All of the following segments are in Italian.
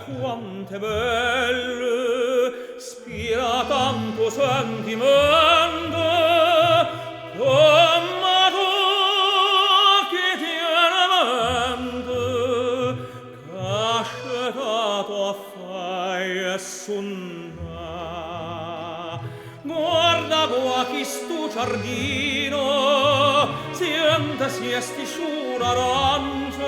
quante belle, spira tanto sentimento, come tu che tiene mente, cascetato affai e sunna. Guarda qua chi stu giardino, siente siesti sciurarance,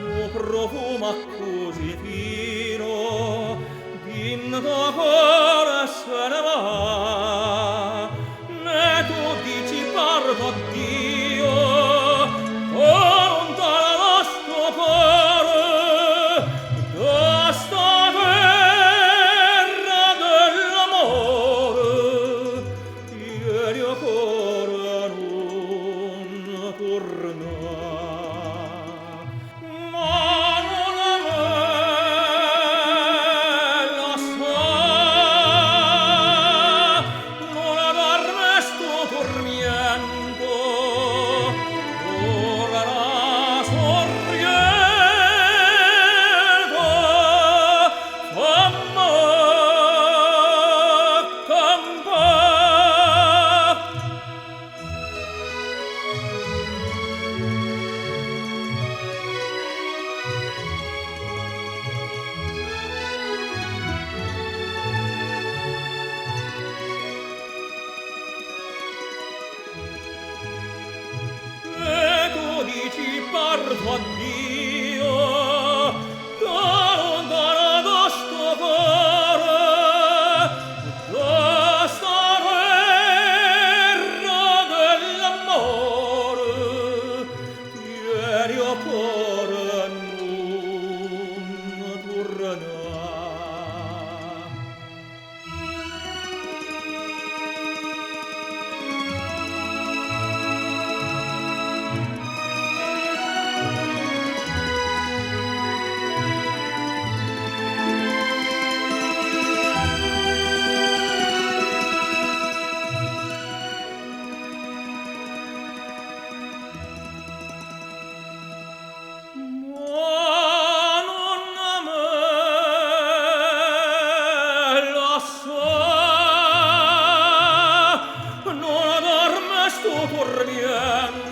lo profuma così fino, d'into cuore se ne va. Ne tu dici parto a Dio, lontana da sto cuore, da sta terra dell'amore, ieri ancora non torna. Ma non a me la sa, non a darme sto tormento, ora la sorrieta fammi campare. E tu dici parto a Dio, da lontana da sto cuore, da sta terra dell'amore, ieri ancora non torna. Ma non a me la sa, non a darme sto tormento,